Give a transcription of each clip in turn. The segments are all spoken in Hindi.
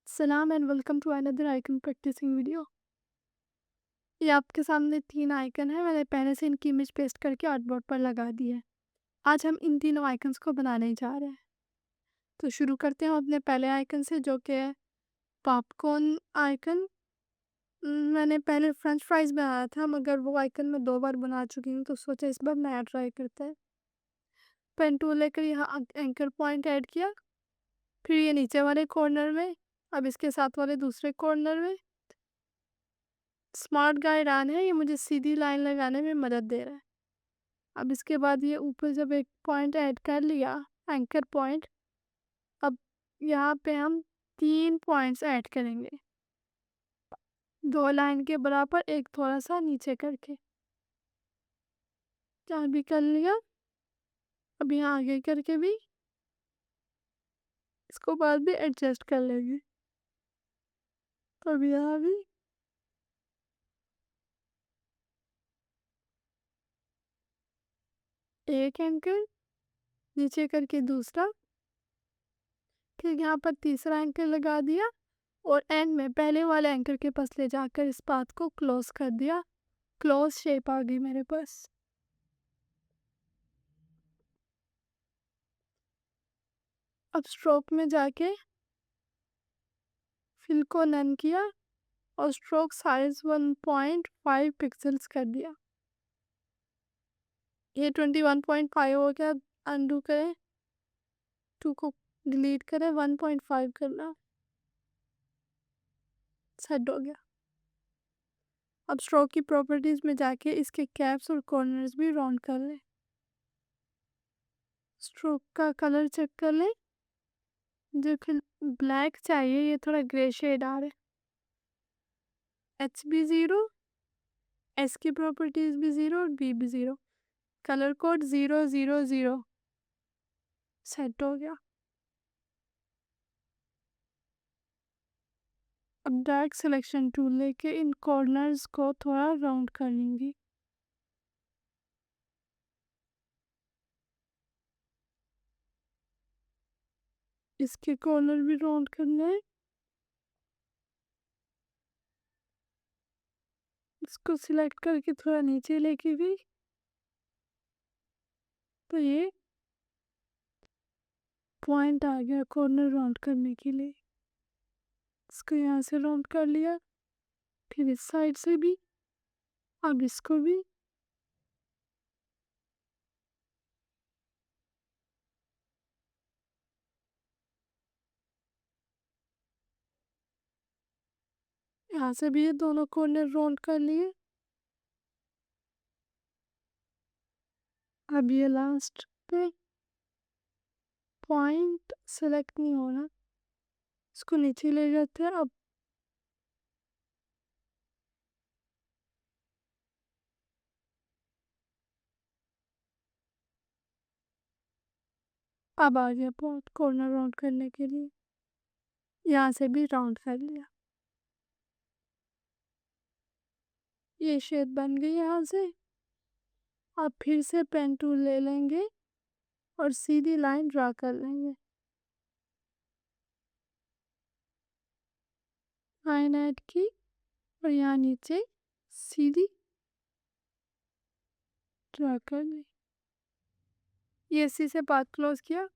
सलाम and welcome to another icon practising video. ये आपके सामने 3 आइकन है। मैंने पहले से इनकी इमेज पेस्ट करके आर्टबोर्ड पर लगा दी है। आज हम इन तीनों आइकन्स को बनाने जा रहे हैं। तो शुरू करते हैं अपने पहले आइकन से, जो कि है पॉपकॉर्न आइकन। मैंने पहले फ्रेंच फ्राइज बनाया था, मगर वो आइकन मैं 2 बार बना चुकी हूँ, तो सोचा इस बार नया ट्राई करते हैं। पेन टूल लेकर यहाँ एंकर पॉइंट ऐड किया, फिर ये नीचे वाले कॉर्नर में, अब इसके साथ वाले दूसरे कॉर्नर में। स्मार्ट गाइड है, ये मुझे सीधी लाइन लगाने में मदद दे रहा है। अब इसके बाद ये ऊपर जब एक पॉइंट ऐड कर लिया, एंकर पॉइंट, अब यहाँ पे हम 3 पॉइंट्स ऐड करेंगे, 2 लाइन के बराबर, एक थोड़ा सा नीचे करके। यहाँ भी कर लिया। अब यहाँ आगे करके भी इसको बाद भी एडजस्ट कर लेंगे। अब यहाँ भी एक एंकर, नीचे करके दूसरा, फिर यहाँ पर तीसरा एंकर लगा दिया, और एंड में पहले वाले एंकर के पास ले जाकर इस पाथ को क्लोज कर दिया। क्लोज शेप आ गई मेरे पास। अब स्ट्रोक में जाके फिल को नन किया और स्ट्रोक साइज 1.5 पिक्सल्स कर दिया। ये 21.5 हो गया। अनडू करें, 2 को डिलीट करें, 1.5 करना, सेट हो गया। अब स्ट्रोक की प्रॉपर्टीज में जाके इसके कैप्स और कॉर्नर्स भी राउंड कर लें। स्ट्रोक का कलर चेक कर लें, जो ब्लैक चाहिए, ये थोड़ा ग्रे शेड आ रहा है। एच भी 0, एस की प्रॉपर्टीज भी 0 और बी भी 0, कलर कोड 000, सेट हो गया। अब डार्क सिलेक्शन टूल लेके इन कॉर्नर्स को थोड़ा राउंड कर लेंगी। इसके कॉर्नर भी राउंड करना है। इसको सिलेक्ट करके थोड़ा नीचे लेके भी, तो ये पॉइंट आ गया कॉर्नर राउंड करने के लिए। इसको यहाँ से राउंड कर लिया, फिर इस साइड से भी, अब इसको भी। यहाँ से भी ये दोनों कॉर्नर राउंड कर लिए। अब ये लास्ट पे पॉइंट सेलेक्ट नहीं हो रहा, इसको नीचे ले जाते हैं। अब आ गया पॉइंट कॉर्नर राउंड करने के लिए। यहाँ से भी राउंड कर लिया। ये शेप बन गई यहाँ से। अब फिर से पेन टूल ले लेंगे और सीधी लाइन ड्रा कर लेंगे। लाइन ऐड की और यहाँ नीचे सीधी ड्रा कर ली। ये इसी से पाथ क्लोज किया।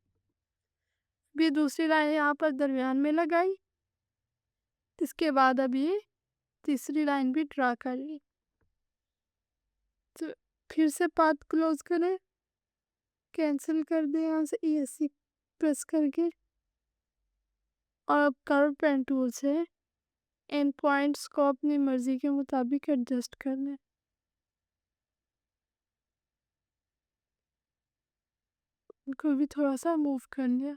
भी दूसरी लाइन यहाँ पर दरमियान में लगाई। इसके बाद अब ये तीसरी लाइन भी ड्रा कर ली। तो फिर से पाथ क्लोज करें, कैंसिल कर दें यहाँ से ESC प्रेस करके, और अब कर्व पेन टूल से एंड पॉइंट्स को अपनी मर्जी के मुताबिक एडजस्ट कर लें। उनको भी थोड़ा सा मूव कर लिया।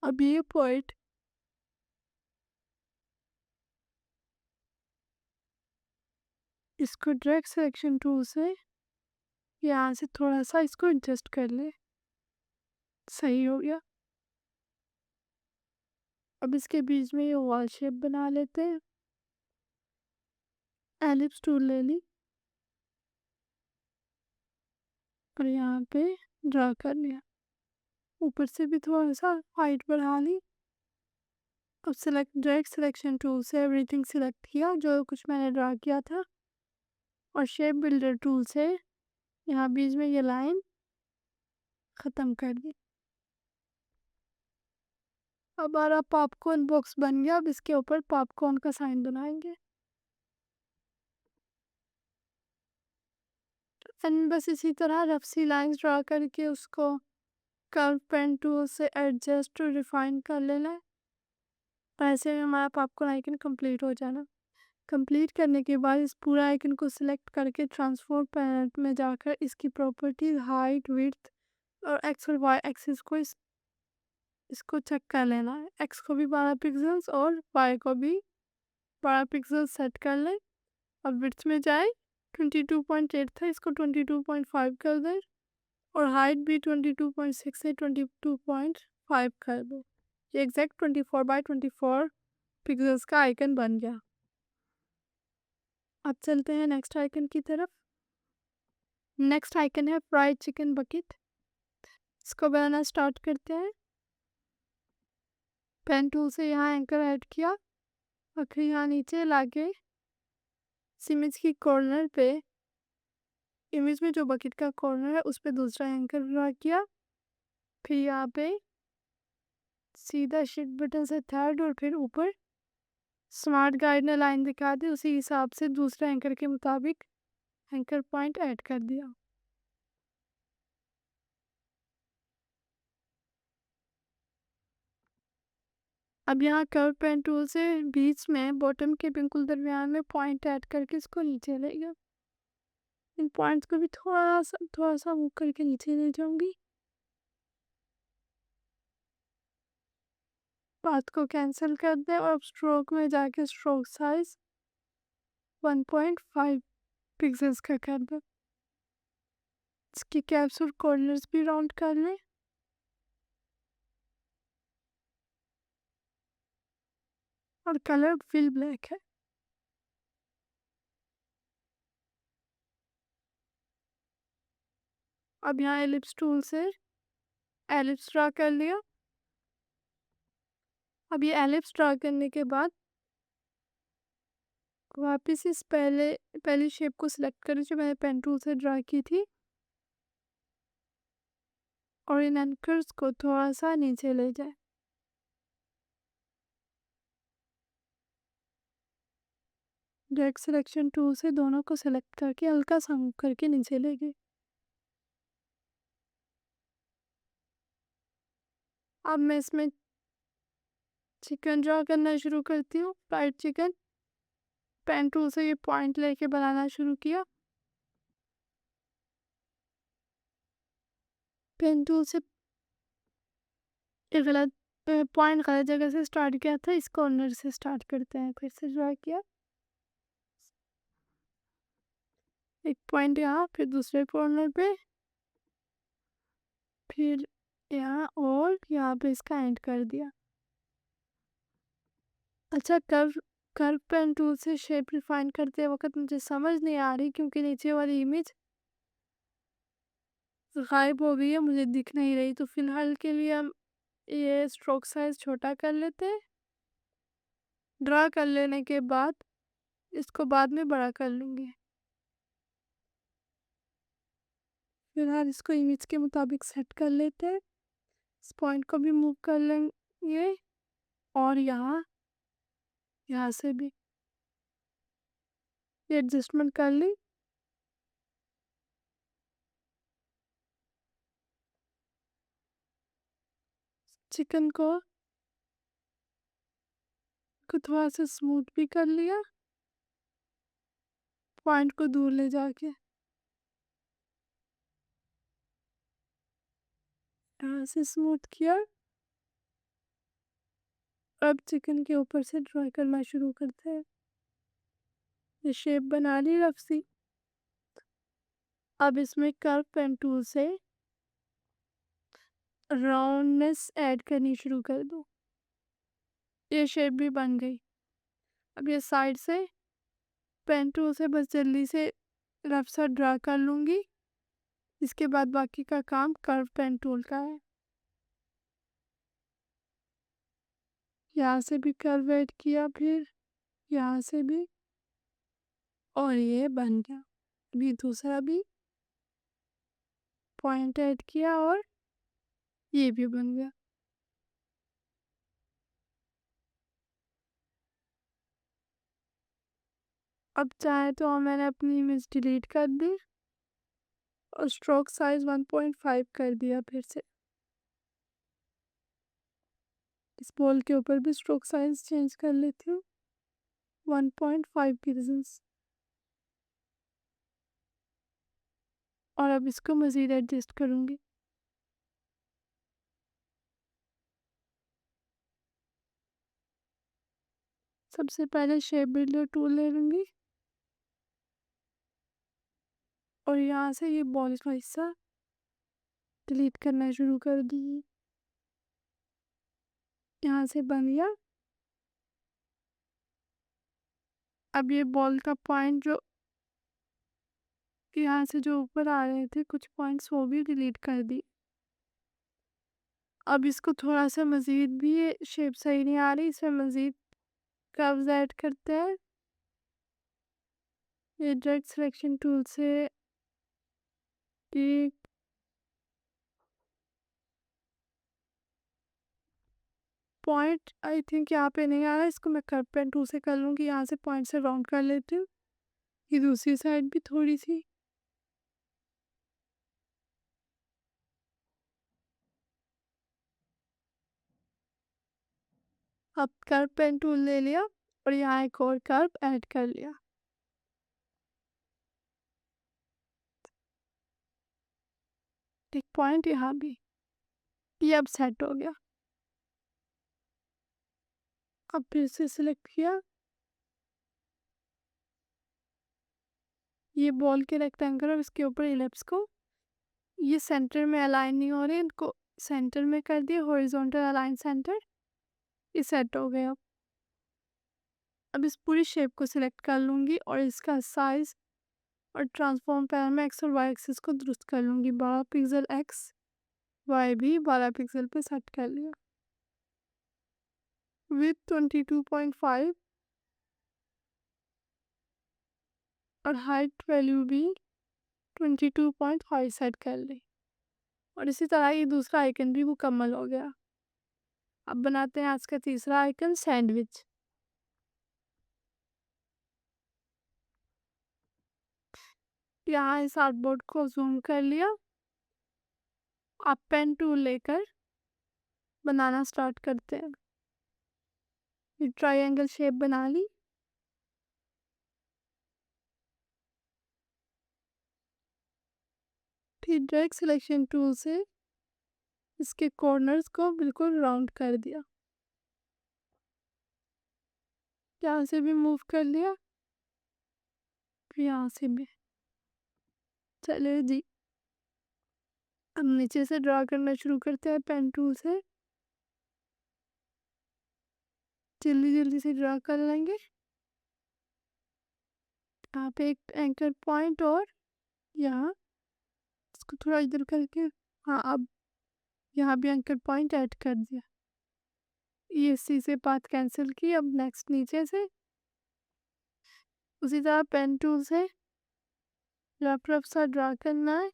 अब ये पॉइंट इसको ड्रैग सिलेक्शन टूल से यहाँ से थोड़ा सा इसको एडजस्ट कर ले, सही हो गया। अब इसके बीच में ये वॉल शेप बना लेते हैं। एलिप्स टूल ले ली और यहाँ पे ड्रा कर लिया। ऊपर से भी थोड़ा सा हाइट बढ़ा ली। अब डायरेक्ट सिलेक्शन टूल से एवरीथिंग सिलेक्ट किया जो कुछ मैंने ड्रा किया था, और शेप बिल्डर टूल से यहाँ बीच में ये लाइन ख़त्म कर दी। अब हमारा पॉपकॉर्न बॉक्स बन गया। अब इसके ऊपर पॉपकॉर्न का साइन बनाएंगे। एंड बस इसी तरह रफ सी लाइंस ड्रा करके उसको कर्व पेन टूल से एडजस्ट और रिफाइन कर लेना है। ऐसे में हमारा पॉपकॉर्न आइकन कंप्लीट हो जाना। कंप्लीट करने के बाद इस पूरा आइकन को सिलेक्ट करके ट्रांसफॉर्म पैनल में जाकर इसकी प्रॉपर्टीज हाइट, विड्थ और एक्स और वाई एक्सिस को इसको चेक कर लेना है। एक्स को भी 12 पिक्सल्स और वाई को भी 12 पिक्सल्स सेट कर लें। अब विड्थ में जाए, 22.8 था, इसको 22.5 कर दें, और हाइट भी 22.6 से 22.5 कर दो। ये एग्जैक्ट 24x24 पिक्सल्स का आइकन बन गया। अब चलते हैं नेक्स्ट आइकन की तरफ। नेक्स्ट आइकन है फ्राइड चिकन बकेट। इसको बनाना स्टार्ट करते हैं। पेन टूल से यहाँ एंकर ऐड किया और फिर यहाँ नीचे लाके इस इमेज की कॉर्नर पे, इमेज में जो बकेट का कॉर्नर है उस पे दूसरा एंकर ड्रा किया। फिर यहाँ पे सीधा शिफ्ट बटन से थर्ड और फिर ऊपर स्मार्ट गाइड ने लाइन दिखा दी, उसी हिसाब से दूसरे एंकर के मुताबिक एंकर पॉइंट ऐड कर दिया। अब यहाँ कर्व पेन टूल से बीच में बॉटम के बिल्कुल दरमियान में पॉइंट ऐड करके इसको नीचे ले गया। इन पॉइंट्स को भी थोड़ा सा मूव करके नीचे ले जाऊंगी। बात को कैंसिल कर दें और अब स्ट्रोक में जाके स्ट्रोक साइज 1.5 पिक्सल्स का कर दें। इसकी कैप्स और कॉर्नर्स भी राउंड कर लें। और कलर फिल ब्लैक है। अब यहाँ एलिप्स टूल से एलिप्स ड्रा कर लिया। अब ये एलिप्स ड्रा करने के बाद वापस इस पहली शेप को सिलेक्ट करें जो मैंने पेन टूल से ड्रा की थी, और इन एंकर्स को थोड़ा सा नीचे ले जाए। डायरेक्ट सिलेक्शन टूल से दोनों को सिलेक्ट करके हल्का सा मूव करके नीचे ले गए। अब मैं इसमें चिकन ड्रा करना शुरू करती हूँ। फ्राइड चिकन पेन टूल से ये पॉइंट लेके बनाना शुरू किया। पेन टूल से गलत पॉइंट गलत जगह से स्टार्ट किया था, इस कॉर्नर से स्टार्ट करते हैं। फिर से ड्रा किया, एक पॉइंट यहाँ, फिर दूसरे कॉर्नर पे, फिर यहाँ और यहाँ पे इसका एंड कर दिया। अच्छा, कर्व पेन टूल से शेप रिफाइन करते वक्त मुझे समझ नहीं आ रही क्योंकि नीचे वाली इमेज गायब हो गई है, मुझे दिख नहीं रही। तो फिलहाल के लिए हम ये स्ट्रोक साइज छोटा कर लेते हैं। ड्रा कर लेने के बाद इसको बाद में बड़ा कर लूँगी। फिलहाल इसको इमेज के मुताबिक सेट कर लेते हैं। इस पॉइंट को भी मूव कर लेंगे और यहाँ से भी ये एडजस्टमेंट कर ली। चिकन को थोड़ा सा स्मूथ भी कर लिया, पॉइंट को दूर ले जाके यहाँ से स्मूथ किया। अब चिकन के ऊपर से ड्रा करना शुरू करते हैं। ये शेप बना ली रफ सी। अब इसमें कर्व पेन टूल से राउंडनेस ऐड करनी शुरू कर दो। ये शेप भी बन गई। अब ये साइड से पेन टूल से बस जल्दी से रफ सा ड्रा कर लूँगी। इसके बाद बाकी का काम कर्व पेन टूल का है। यहाँ से भी कर्व ऐड किया, फिर यहाँ से भी, और ये बन गया। अभी दूसरा भी पॉइंट ऐड किया और ये भी बन गया। अब चाहे तो मैंने अपनी इमेज डिलीट कर दी और स्ट्रोक साइज 1.5 कर दिया। फिर से इस बॉल के ऊपर भी स्ट्रोक साइज चेंज कर लेती हूँ 1.5 पिक्सेल्स। और अब इसको मज़ीद एडजस्ट करूँगी। सबसे पहले शेप बिल्डर टूल ले लूँगी और यहाँ से ये बॉल का हिस्सा डिलीट करना शुरू कर दूँगी। यहाँ से बन गया। अब ये बॉल का पॉइंट जो यहाँ से जो ऊपर आ रहे थे कुछ पॉइंट्स, वो भी डिलीट कर दी। अब इसको थोड़ा सा मज़ीद भी, ये शेप सही नहीं आ रही, इसमें मज़ीद कर्व्स ऐड करते हैं। ये डायरेक्ट सिलेक्शन टूल से एक पॉइंट आई थिंक यहाँ पे नहीं आ रहा, इसको मैं कर्व पेन टूल से कर लूँगी। यहाँ से पॉइंट से राउंड कर लेती हूँ। ये दूसरी साइड भी थोड़ी सी। अब कर्व पेन टूल ले लिया और यहाँ एक और कर्व ऐड कर लिया। एक पॉइंट यहाँ भी, ये अब सेट हो गया। अब फिर से सिलेक्ट किया, ये बॉल के रेक्टेंगल और इसके ऊपर इलिप्स को, ये सेंटर में अलाइन नहीं हो रहे, इनको सेंटर में कर दिए, हॉरिजॉन्टल अलाइन सेंटर। ये सेट हो गया। अब इस पूरी शेप को सिलेक्ट कर लूँगी और इसका साइज और ट्रांसफॉर्म पैनल में एक्स और वाई एक्सिस को दुरुस्त कर लूँगी। 12 पिक्सल एक्स, वाई भी 12 पिक्सल पे सेट कर लिया। विथ 22.5 और हाइट वैल्यू भी 22.5 सेट कर ली। और इसी तरह ये दूसरा आइकन भी मुकम्मल हो गया। अब बनाते हैं आज का तीसरा आइकन, सैंडविच। यहाँ इस आर्टबोर्ड को जूम कर लिया। आप पेन टूल लेकर बनाना स्टार्ट करते हैं। ये ट्रायंगल शेप बना ली। फिर डायरेक्ट सिलेक्शन टूल से इसके कॉर्नर्स को बिल्कुल राउंड कर दिया। यहाँ से भी मूव कर लिया, फिर यहाँ से भी। चले जी, अब नीचे से ड्रा करना शुरू करते हैं पेन टूल से। जल्दी जल्दी से ड्रा कर लेंगे। यहाँ पे एक एंकर पॉइंट और यहाँ इसको थोड़ा इधर करके, हाँ अब यहाँ भी एंकर पॉइंट ऐड कर दिया। ये सी से पाथ कैंसिल की। अब नेक्स्ट नीचे से उसी तरह पेन टूल से रफ रफ सा ड्रा करना है।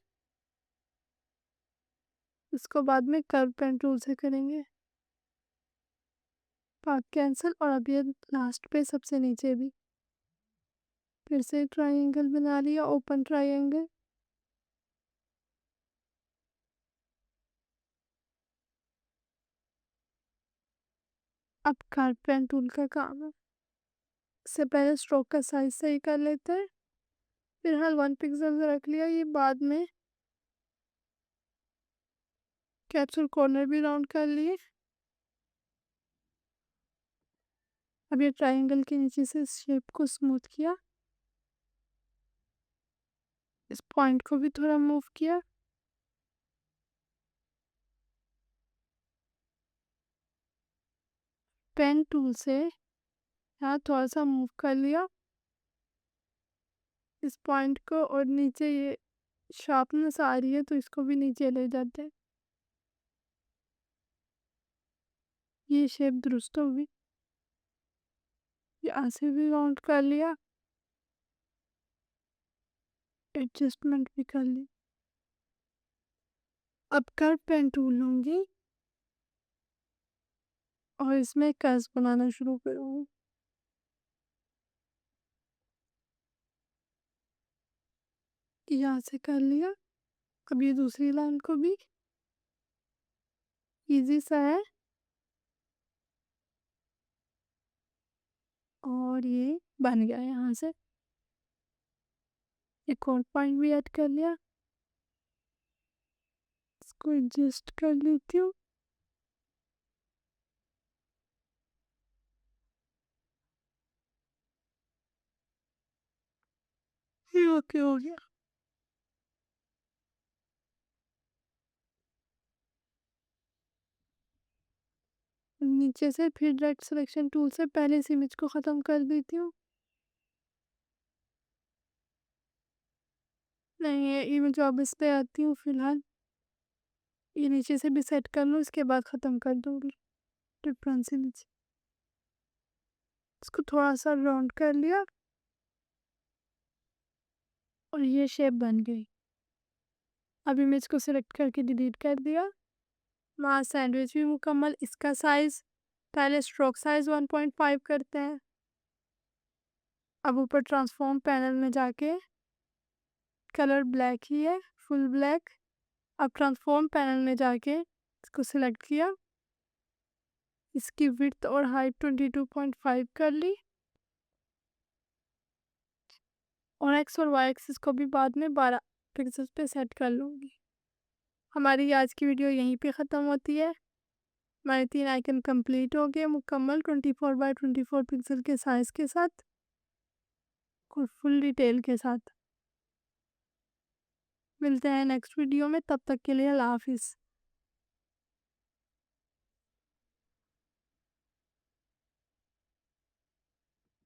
इसको बाद में कर्व पेन टूल से करेंगे। पाथ कैंसिल और अब ये लास्ट पे सबसे नीचे भी फिर से ट्रायंगल बना लिया, ओपन ट्रायंगल। अब कर्व पेन टूल का काम है। इससे पहले स्ट्रोक का साइज सही कर लेते हैं। फिलहाल 1 पिक्सल रख लिया। ये बाद में कैप्सूल कॉर्नर भी राउंड कर लिए। अब ये ट्रायंगल के नीचे से इस शेप को स्मूथ किया। इस पॉइंट को भी थोड़ा मूव किया। पेन टूल से यहाँ थोड़ा सा मूव कर लिया इस पॉइंट को, और नीचे ये शार्पनेस आ रही है तो इसको भी नीचे ले जाते हैं। ये शेप दुरुस्त होगी। यहाँ से भी राउंड कर लिया, एडजस्टमेंट भी कर ली। अब कर्व पेन टूल लूँगी और इसमें कर्व्स बनाना शुरू करूँगी। यहाँ से कर लिया। अब ये दूसरी लाइन को भी इजी सा है, और ये बन गया। यहाँ से एक और पॉइंट भी ऐड कर लिया, इसको एडजस्ट कर लेती हूँ। ये ओके हो गया। नीचे से फिर डायरेक्ट सिलेक्शन टूल से पहले इस इमेज को ख़त्म कर देती हूँ। नहीं, ये इमेज वापस पे आती हूँ फिलहाल। ये नीचे से भी सेट कर लूँ, इसके बाद ख़त्म कर दूँगी डिफरेंस इमेज। इसको थोड़ा सा राउंड कर लिया और ये शेप बन गई। अब इमेज को सिलेक्ट करके डिलीट कर दिया। वहाँ सैंडविच भी मुकम्मल। इसका साइज़ पहले स्ट्रोक साइज़ 1.5 करते हैं। अब ऊपर ट्रांसफॉर्म पैनल में जाके, कलर ब्लैक ही है, फुल ब्लैक। अब ट्रांसफॉर्म पैनल में जाके इसको सिलेक्ट किया, इसकी विड्थ और हाइट 22.5 कर ली, और एक्स और वाई एक्सिस को भी बाद में 12 पिक्सल्स पे सेट कर लूँगी। हमारी आज की वीडियो यहीं पे ख़त्म होती है। हमारे 3 आइकन कंप्लीट हो गए मुकम्मल 24x24 पिक्सल के साइज़ के साथ और फुल डिटेल के साथ। मिलते हैं नेक्स्ट वीडियो में, तब तक के लिए अल्लाह हाफिज़।